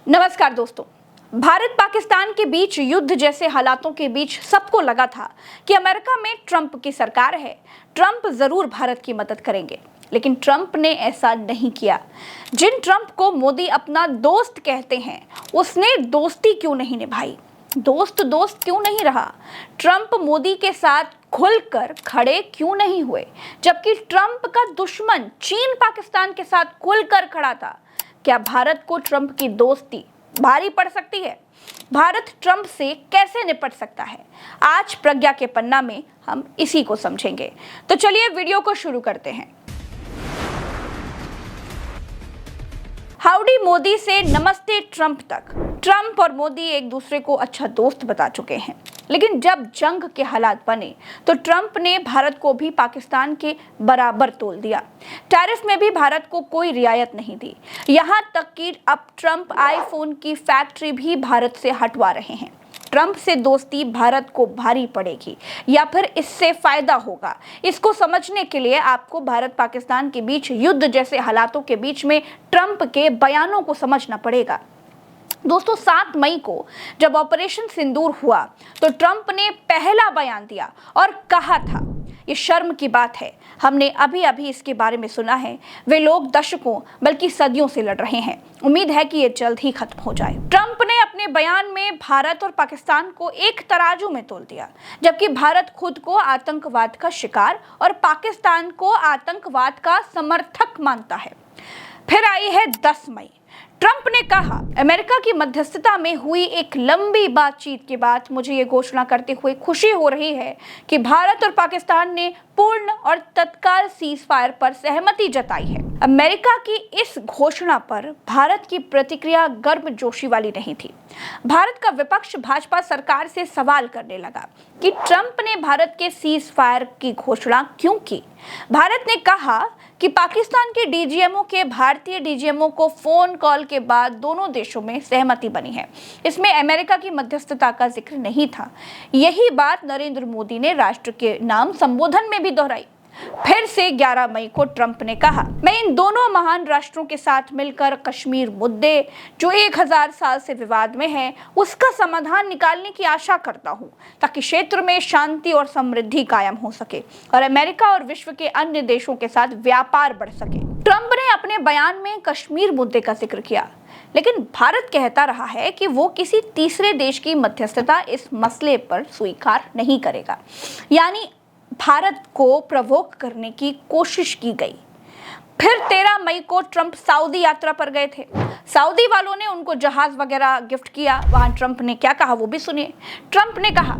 नमस्कार दोस्तों। भारत पाकिस्तान के बीच युद्ध जैसे हालातों के बीच सबको लगा था कि अमेरिका में ट्रंप की सरकार है, ट्रंप जरूर भारत की मदद करेंगे। लेकिन ट्रंप ने ऐसा नहीं किया। जिन ट्रंप को मोदी अपना दोस्त कहते हैं, उसने दोस्ती क्यों नहीं निभाई? दोस्त दोस्त क्यों नहीं रहा? ट्रंप मोदी के साथ खुलकर खड़े क्यों नहीं हुए, जबकि ट्रंप का दुश्मन चीन पाकिस्तान के साथ खुलकर खड़ा था? क्या भारत को ट्रंप की दोस्ती भारी पड़ सकती है? भारत ट्रंप से कैसे निपट सकता है? आज प्रज्ञा के पन्ना में हम इसी को समझेंगे। तो चलिए वीडियो को शुरू करते हैं। हाउडी मोदी से नमस्ते ट्रंप तक ट्रंप और मोदी एक दूसरे को अच्छा दोस्त बता चुके हैं। लेकिन जब जंग के हालात बने तो ट्रंप ने भारत को भी पाकिस्तान के बराबर तोल दिया। टैरिफ में भी भारत को कोई रियायत नहीं दी। यहां तक कि अब ट्रंप आईफोन की फैक्ट्री भी भारत से हटवा रहे हैं। ट्रंप से दोस्ती भारत को भारी पड़ेगी या फिर इससे फायदा होगा, इसको समझने के लिए आपको भारत पाकिस्तान के बीच युद्ध जैसे हालातों के बीच में ट्रंप के बयानों को समझना पड़ेगा। दोस्तों, 7 मई को जब ऑपरेशन सिंदूर हुआ तो ट्रंप ने पहला बयान दिया और कहा था, ये शर्म की बात है, हमने अभी अभी इसके बारे में सुना है, वे लोग दशकों बल्कि सदियों से लड़ रहे हैं, उम्मीद है कि ये जल्द ही खत्म हो जाए। ट्रंप ने अपने बयान में भारत और पाकिस्तान को एक तराजू में तोल दिया, जबकि भारत खुद को आतंकवाद का शिकार और पाकिस्तान को आतंकवाद का समर्थक मानता है। फिर आई है 10 मई। ट्रंप ने कहा, अमेरिका की मध्यस्थता में हुई एक लंबी बातचीत के बाद मुझे ये घोषणा करते हुए खुशी हो रही है कि भारत और पाकिस्तान ने पूर्ण और तत्काल सीज़फायर पर सहमति जताई है। अमेरिका की इस घोषणा पर भारत की प्रतिक्रिया गर्मजोशी वाली नहीं थी। भारत का विपक्ष भाजपा सरकार से सवाल करने लगा कि ट्रंप ने भारत के सीज़फायर की घोषणा क्यों की। भारत ने कहा कि पाकिस्तान के डीजीएमओ के भारतीय डीजीएमओ को फोन कॉल के बाद दोनों देशों में सहमति बनी है। इसमें अमेरिका की मध्यस्थता का जिक्र नहीं था। यही बात नरेंद्र मोदी ने राष्ट्र के नाम संबोधन में भी दोहराई। फिर से 11 मई को ट्रंप ने कहा, मैं इन दोनों महान राष्ट्रों के साथ मिलकर कश्मीर मुद्दे, जो 1000 साल से विवाद में है, उसका समाधान निकालने की आशा करता हूं, ताकि क्षेत्र में शांति और समृद्धि कायम हो सके और अमेरिका और विश्व के अन्य देशों के साथ व्यापार बढ़ सके। ट्रंप ने अपने बयान में कश्मीर मुद्दे का जिक्र किया, लेकिन भारत कहता रहा है कि वो किसी तीसरे देश की मध्यस्थता इस मसले पर स्वीकार नहीं करेगा। यानी भारत को प्रवोक करने की कोशिश की गई। फिर 13 मई को ट्रंप सऊदी यात्रा पर गए थे। सऊदी वालों ने उनको जहाज वगैरह गिफ्ट किया। वहां ट्रंप ने क्या कहा वो भी सुनिए। ट्रंप ने कहा,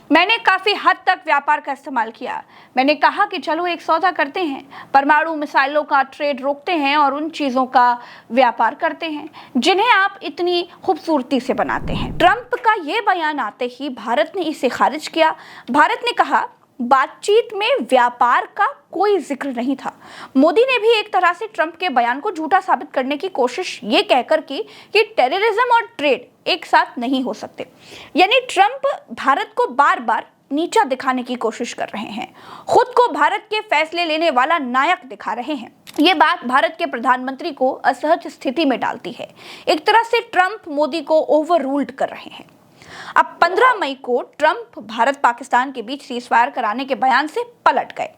मैंने काफी हद तक व्यापार का इस्तेमाल किया। मैंने कहा कि चलो एक सौदा करते हैं, परमाणु मिसाइलों का ट्रेड रोकते हैं और उन चीजों का व्यापार करते हैं जिन्हें आप इतनी खूबसूरती से बनाते हैं। ट्रंप का ये बयान आते ही भारत ने इसे खारिज किया। भारत ने कहा, बातचीत में व्यापार का कोई जिक्र नहीं था। मोदी ने भी एक तरह से ट्रंप के बयान को झूठा साबित करने की कोशिश ये कहकर की कि टेररिज्म और ट्रेड एक साथ नहीं हो सकते। यानी ट्रंप भारत को बार बार नीचा दिखाने की कोशिश कर रहे हैं, खुद को भारत के फैसले लेने वाला नायक दिखा रहे हैं। ये बात भारत के प्रधानमंत्री को असहज स्थिति में डालती है। एक तरह से ट्रंप मोदी को ओवर रूल्ड कर रहे हैं। अब 15 मई को ट्रंप भारत पाकिस्तान के बीच सीज़फायर कराने के बयान से पलट गए।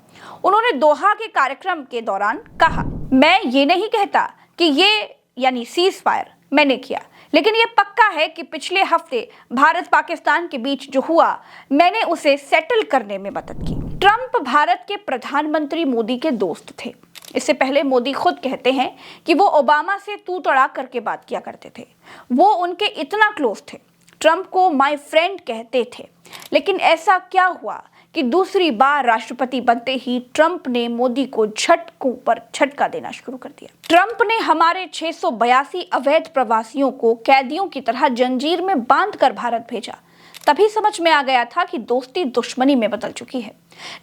उन्होंने दोहा के कार्यक्रम के दौरान कहा, मैं ये नहीं कहता कि ये यानी सीज़फायर मैंने किया, लेकिन ये पक्का है कि पिछले हफ्ते भारत पाकिस्तान के बीच जो हुआ, मैंने उसे सेटल करने में मदद की। ट्रंप भारत के प्रधानमंत्री मोदी के दोस्त थे। इससे पहले मोदी खुद कहते हैं कि वो ओबामा से तू तड़ाक करके बात किया करते थे। वो उनके इतना क्लोज थे, ट्रंप को माय फ्रेंड कहते थे। लेकिन ऐसा क्या हुआ कि दूसरी बार राष्ट्रपति बनते ही ट्रंप ने मोदी को झटकों पर झटका देना शुरू कर दिया। ट्रंप ने हमारे 682 अवैध प्रवासियों को कैदियों की तरह जंजीर में बांधकर भारत भेजा। तभी समझ में आ गया था कि दोस्ती दुश्मनी में बदल चुकी है।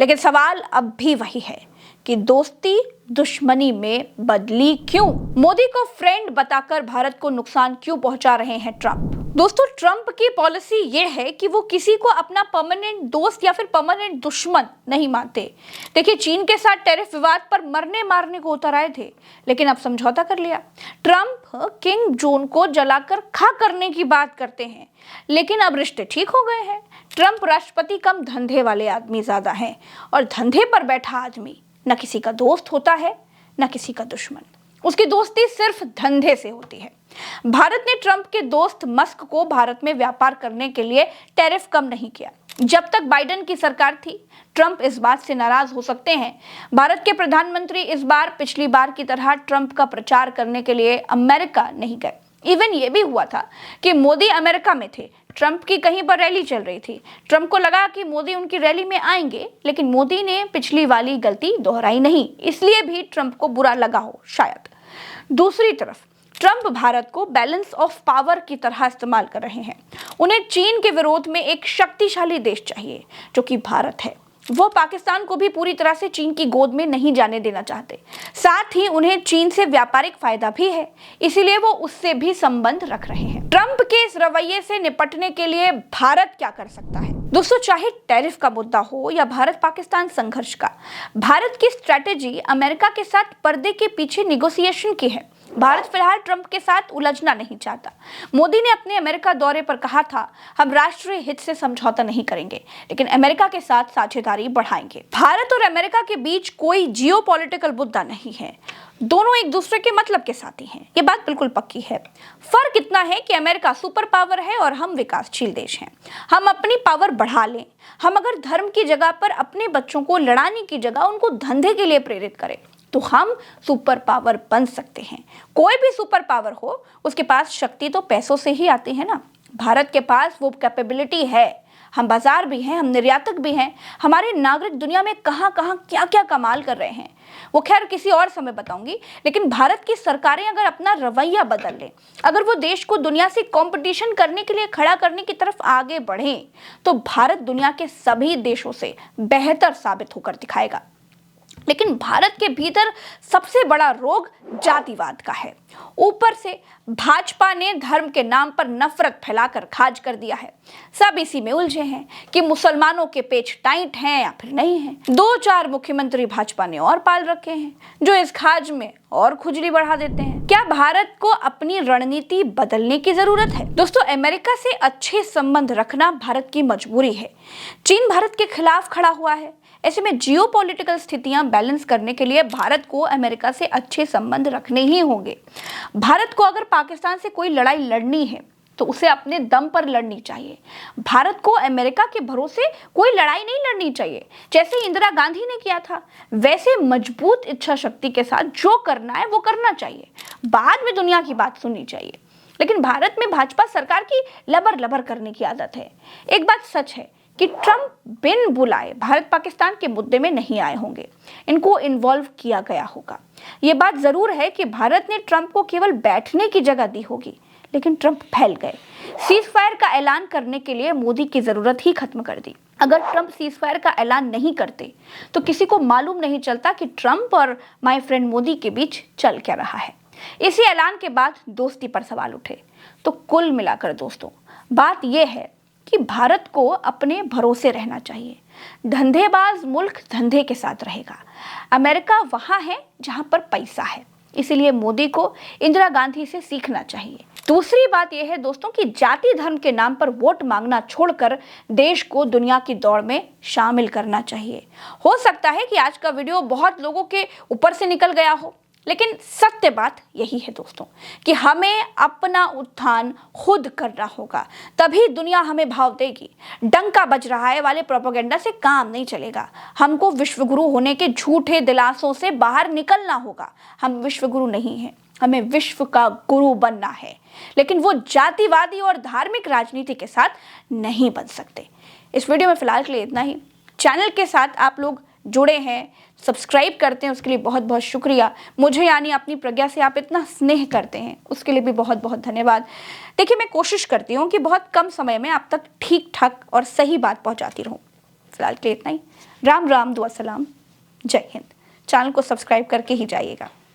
लेकिन सवाल अब भी वही है कि दोस्ती दुश्मनी में बदली क्यों? मोदी को फ्रेंड बताकर भारत को नुकसान क्यों पहुंचा रहे हैं ट्रंप? दोस्तों, ट्रंप की पॉलिसी ये है कि वो किसी को अपना परमानेंट दोस्त या फिर परमानेंट दुश्मन नहीं मानते। देखिए, चीन के साथ टैरिफ विवाद पर मरने मारने को उतर आए थे, लेकिन अब समझौता कर लिया। ट्रंप किंग जोन को जलाकर खा करने की बात करते हैं, लेकिन अब रिश्ते ठीक हो गए हैं। ट्रंप राष्ट्रपति कम धंधे वाले आदमी ज्यादा हैं, और धंधे पर बैठा आदमी न किसी का दोस्त होता है न किसी का दुश्मन। उसकी दोस्ती सिर्फ धंधे से होती है। भारत ने ट्रंप के दोस्त मस्क को भारत में व्यापार करने के लिए टैरिफ कम नहीं किया। जब तक बाइडेन की सरकार थी, ट्रंप इस बात से नाराज हो सकते हैं। भारत के प्रधानमंत्री इस बार पिछली बार की तरह ट्रंप का प्रचार करने के लिए अमेरिका नहीं गए। इवन ये भी हुआ था कि मोदी अमेरिका में थे, ट्रंप की कहीं पर रैली चल रही थी। ट्रंप को लगा कि मोदी उनकी रैली में आएंगे, लेकिन मोदी ने पिछली वाली गलती दोहराई नहीं, इसलिए भी ट्रंप को बुरा लगा हो शायद। दूसरी तरफ ट्रंप भारत को बैलेंस ऑफ पावर की तरह इस्तेमाल कर रहे हैं। उन्हें चीन के विरोध में एक शक्तिशाली देश चाहिए, जो कि भारत है। वो पाकिस्तान को भी पूरी तरह से चीन की गोद में नहीं जाने देना चाहते। साथ ही उन्हें चीन से व्यापारिक फायदा भी है, इसीलिए वो उससे भी संबंध रख रहे हैं। ट्रंप के इस रवैये से निपटने के लिए भारत क्या कर सकता है? दोस्तों, चाहे टैरिफ का मुद्दा हो या भारत पाकिस्तान संघर्ष का, भारत की स्ट्रैटेजी अमेरिका के साथ पर्दे के पीछे निगोसिएशन की है। भारत फिलहाल ट्रंप के साथ उलझना नहीं चाहता। मोदी ने अपने अमेरिका दौरे पर कहा था, हम राष्ट्रीय हित से समझौता नहीं करेंगे, लेकिन अमेरिका के साथ साझेदारी बढ़ाएंगे। भारत और अमेरिका के बीच कोई जियोपॉलिटिकल मुद्दा नहीं है। दोनों एक दूसरे के मतलब के साथी हैं, ये बात बिल्कुल पक्की है। फर्क इतना है कि अमेरिका सुपर पावर है और हम विकासशील देश हैं। हम अपनी पावर बढ़ा लें। हम अगर धर्म की जगह पर अपने बच्चों को लड़ाने की जगह उनको धंधे के लिए प्रेरित करें, तो हम सुपर पावर बन सकते हैं। कोई भी सुपर पावर हो, उसके पास शक्ति तो पैसों से ही आती है ना। भारत के पास वो कैपेबिलिटी है। हम बाजार भी हैं, हम निर्यातक भी हैं। हमारे नागरिक दुनिया में कहां कहां क्या क्या कमाल कर रहे हैं, वो खैर किसी और समय बताऊंगी। लेकिन भारत की सरकारें अगर अपना रवैया बदल लें, अगर वो देश को दुनिया से कंपटीशन करने के लिए खड़ा करने की तरफ आगे बढ़ें, तो भारत दुनिया के सभी देशों से बेहतर साबित होकर दिखाएगा। लेकिन भारत के भीतर सबसे बड़ा रोग जातिवाद का है। ऊपर से भाजपा ने धर्म के नाम पर नफरत फैलाकर खाज कर दिया है। सब इसी में उलझे हैं कि मुसलमानों के पेच टाइट हैं या फिर नहीं हैं। 2-4 मुख्यमंत्री भाजपा ने और पाल रखे हैं, जो इस खाज में और खुजली बढ़ा देते हैं। क्या भारत को अपनी रणनीति बदलने की जरूरत है? दोस्तों, अमेरिका से अच्छे संबंध रखना भारत की मजबूरी है। चीन भारत के खिलाफ खड़ा हुआ है। ऐसे में जियोपॉलिटिकल स्थितियां बैलेंस करने के लिए भारत को अमेरिका से अच्छे संबंध रखने ही होंगे। भारत को अगर पाकिस्तान से कोई लड़ाई लड़नी है, तो उसे अपने दम पर लड़नी चाहिए। भारत को अमेरिका के भरोसे कोई लड़ाई नहीं लड़नी चाहिए। जैसे इंदिरा गांधी ने किया था, वैसे मजबूत इच्छा शक्ति के साथ जो करना है वो करना चाहिए। बाद में दुनिया की बात सुननी चाहिए। लेकिन भारत में भाजपा सरकार की लबर लबर करने की आदत है। एक बात सच है कि ट्रंप बिन बुलाए भारत पाकिस्तान के मुद्दे में नहीं आए होंगे। इनको इन्वॉल्व किया गया होगा। ये बात जरूर है कि भारत ने ट्रंप को केवल बैठने की जगह दी होगी, लेकिन ट्रंप फैल गए। सीज फायर का ऐलान करने के लिए मोदी की जरूरत ही खत्म कर दी। अगर ट्रंप सीज फायर का ऐलान नहीं करते, तो किसी को मालूम नहीं चलता कि ट्रंप और माय फ्रेंड मोदी के बीच चल क्या रहा है। इसी ऐलान के बाद दोस्ती पर सवाल उठे। तो कुल मिलाकर दोस्तों, बात यह है कि भारत को अपने भरोसे रहना चाहिए। धंधेबाज मुल्क धंधे के साथ रहेगा। अमेरिका वहां है जहां पर पैसा है, इसीलिए मोदी को इंदिरा गांधी से सीखना चाहिए। दूसरी बात यह है दोस्तों कि जाति धर्म के नाम पर वोट मांगना छोड़कर देश को दुनिया की दौड़ में शामिल करना चाहिए। हो सकता है कि आज का वीडियो बहुत लोगों के ऊपर से निकल गया हो, लेकिन सत्य बात यही है दोस्तों कि हमें अपना उत्थान खुद करना होगा, तभी दुनिया हमें भाव देगी। डंका बज रहा है वाले प्रोपेगेंडा से काम नहीं चलेगा। हमको विश्वगुरु होने के झूठे दिलासों से बाहर निकलना होगा। हम विश्वगुरु नहीं हैं, हमें विश्व का गुरु बनना है, लेकिन वो जातिवादी और धार्मिक राजनीति के साथ नहीं बन सकते। इस वीडियो में फिलहाल के लिए इतना ही। चैनल के साथ आप लोग जुड़े हैं, सब्सक्राइब करते हैं, उसके लिए बहुत बहुत शुक्रिया। मुझे यानी अपनी प्रज्ञा से आप इतना स्नेह करते हैं, उसके लिए भी बहुत बहुत धन्यवाद। देखिए, मैं कोशिश करती हूँ कि बहुत कम समय में आप तक ठीक ठाक और सही बात पहुँचाती रहूँ। फिलहाल के लिए इतना ही। राम राम, दुआ सलाम, जय हिंद। चैनल को सब्सक्राइब करके ही जाइएगा।